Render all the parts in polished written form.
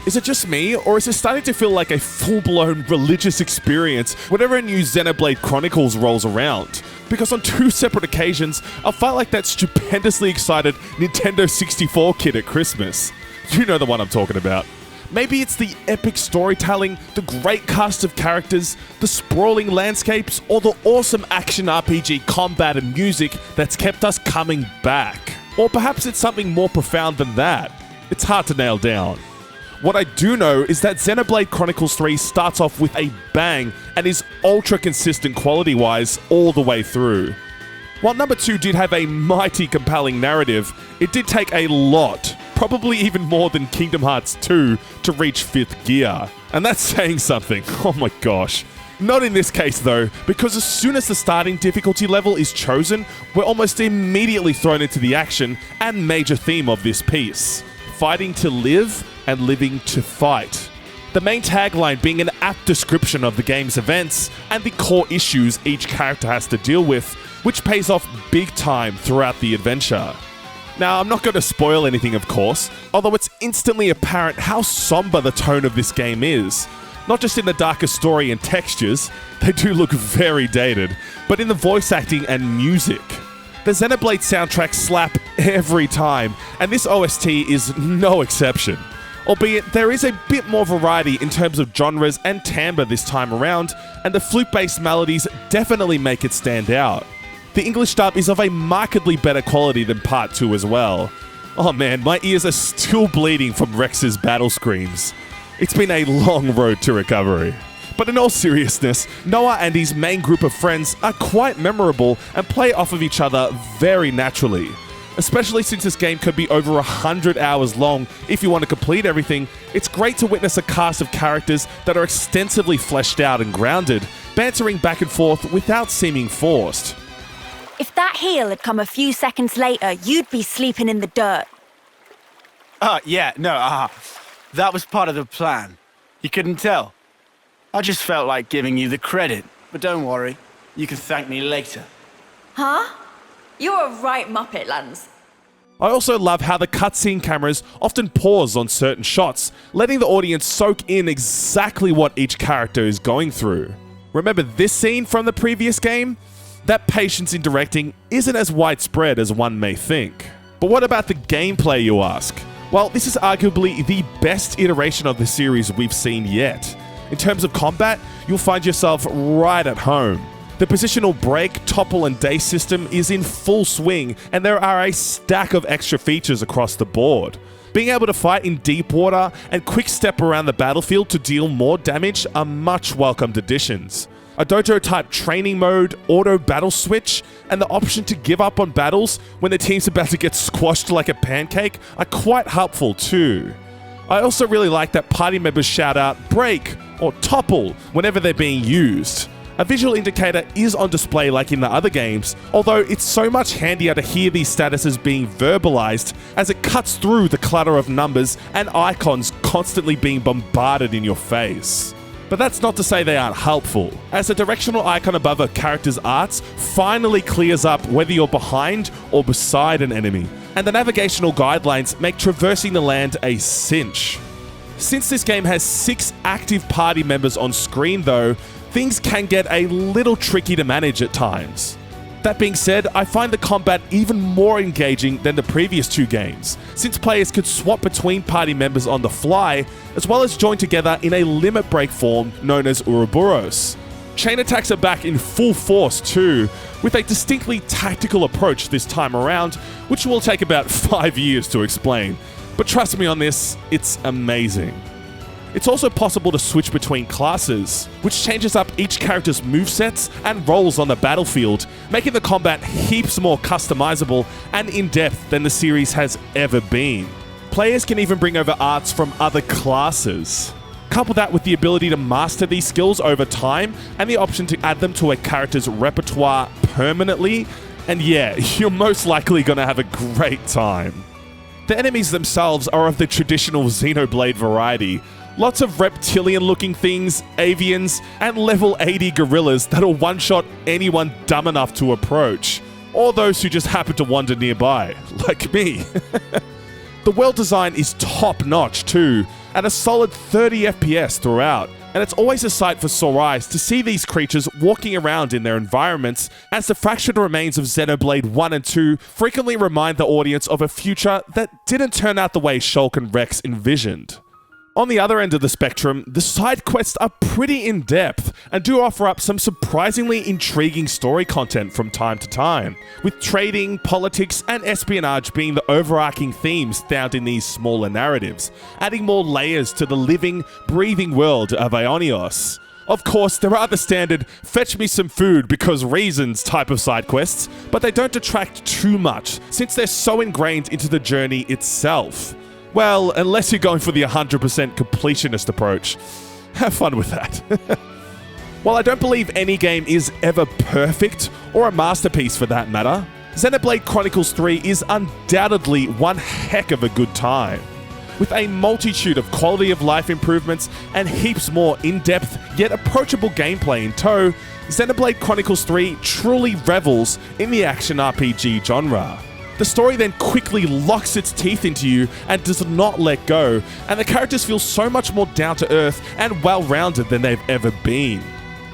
Is it just me, or is it starting to feel like a full-blown religious experience whenever a new Xenoblade Chronicles rolls around? Because on 2 separate occasions, I felt like that stupendously excited Nintendo 64 kid at Christmas. You know the one I'm talking about. Maybe it's the epic storytelling, the great cast of characters, the sprawling landscapes, or the awesome action RPG combat and music that's kept us coming back. Or perhaps it's something more profound than that. It's hard to nail down. What I do know is that Xenoblade Chronicles 3 starts off with a bang and is ultra consistent quality-wise all the way through. While number 2 did have a mighty compelling narrative, it did take a lot, probably even more than Kingdom Hearts 2, to reach 5th gear. And that's saying something, oh my gosh. Not in this case though, because as soon as the starting difficulty level is chosen, we're almost immediately thrown into the action and major theme of this piece. Fighting to live and living to fight. The main tagline being an apt description of the game's events and the core issues each character has to deal with, which pays off big time throughout the adventure. Now, I'm not going to spoil anything, of course, although it's instantly apparent how somber the tone of this game is. Not just in the darker story and textures, they do look very dated, but in the voice acting and music. The Xenoblade soundtracks slap every time, and this OST is no exception. Albeit, there is a bit more variety in terms of genres and timbre this time around, and the flute-based melodies definitely make it stand out. The English dub is of a markedly better quality than Part 2 as well. Oh man, my ears are still bleeding from Rex's battle screams. It's been a long road to recovery. But in all seriousness, Noah and his main group of friends are quite memorable and play off of each other very naturally. Especially since this game could be over 100 hours long if you want to complete everything, it's great to witness a cast of characters that are extensively fleshed out and grounded, bantering back and forth without seeming forced. If that heal had come a few seconds later, you'd be sleeping in the dirt. That was part of the plan. You couldn't tell. I just felt like giving you the credit, but don't worry, you can thank me later. Huh? You're a right muppet, Lance. I also love how the cutscene cameras often pause on certain shots, letting the audience soak in exactly what each character is going through. Remember this scene from the previous game? That patience in directing isn't as widespread as one may think. But what about the gameplay, you ask? Well, this is arguably the best iteration of the series we've seen yet. In terms of combat, you'll find yourself right at home. The positional break, topple and daze system is in full swing, and there are a stack of extra features across the board. Being able to fight in deep water and quick step around the battlefield to deal more damage are much welcomed additions. A dojo-type training mode, auto battle switch, and the option to give up on battles when the team's about to get squashed like a pancake are quite helpful too. I also really like that party members shout out break or topple whenever they're being used. A visual indicator is on display like in the other games, although it's so much handier to hear these statuses being verbalized as it cuts through the clutter of numbers and icons constantly being bombarded in your face. But that's not to say they aren't helpful, as the directional icon above a character's arts finally clears up whether you're behind or beside an enemy, and the navigational guidelines make traversing the land a cinch. Since this game has 6 active party members on screen though, things can get a little tricky to manage at times. That being said, I find the combat even more engaging than the previous 2 games, since players could swap between party members on the fly, as well as join together in a limit break form known as Ouroboros. Chain attacks are back in full force too, with a distinctly tactical approach this time around, which will take about 5 years to explain. But trust me on this, it's amazing. It's also possible to switch between classes, which changes up each character's movesets and roles on the battlefield, making the combat heaps more customizable and in-depth than the series has ever been. Players can even bring over arts from other classes. Couple that with the ability to master these skills over time and the option to add them to a character's repertoire permanently, and yeah, you're most likely going to have a great time. The enemies themselves are of the traditional Xenoblade variety. Lots of reptilian-looking things, avians, and level 80 gorillas that'll one-shot anyone dumb enough to approach, or those who just happen to wander nearby, like me. The world design is top-notch too, at a solid 30 FPS throughout, and it's always a sight for sore eyes to see these creatures walking around in their environments, as the fractured remains of Xenoblade 1 and 2 frequently remind the audience of a future that didn't turn out the way Shulk and Rex envisioned. On the other end of the spectrum, the side quests are pretty in-depth and do offer up some surprisingly intriguing story content from time to time, with trading, politics, and espionage being the overarching themes found in these smaller narratives, adding more layers to the living, breathing world of Aionios. Of course, there are the standard fetch me some food because reasons type of side quests, but they don't detract too much since they're so ingrained into the journey itself. Well, unless you're going for the 100% completionist approach. Have fun with that. While I don't believe any game is ever perfect, or a masterpiece for that matter, Xenoblade Chronicles 3 is undoubtedly one heck of a good time. With a multitude of quality of life improvements and heaps more in-depth yet approachable gameplay in tow, Xenoblade Chronicles 3 truly revels in the action RPG genre. The story then quickly locks its teeth into you and does not let go, and the characters feel so much more down to earth and well-rounded than they've ever been.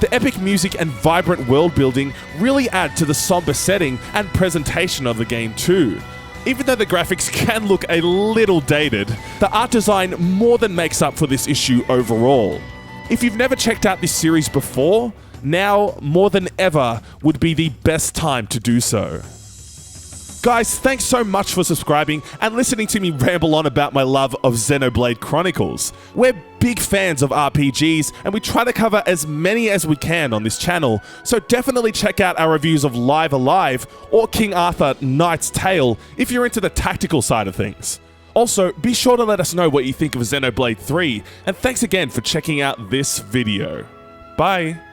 The epic music and vibrant world building really add to the somber setting and presentation of the game too. Even though the graphics can look a little dated, the art design more than makes up for this issue overall. If you've never checked out this series before, now more than ever would be the best time to do so. Guys, thanks so much for subscribing and listening to me ramble on about my love of Xenoblade Chronicles. We're big fans of RPGs and we try to cover as many as we can on this channel, so definitely check out our reviews of Live Alive or King Arthur Knight's Tale if you're into the tactical side of things. Also, be sure to let us know what you think of Xenoblade 3, and thanks again for checking out this video. Bye!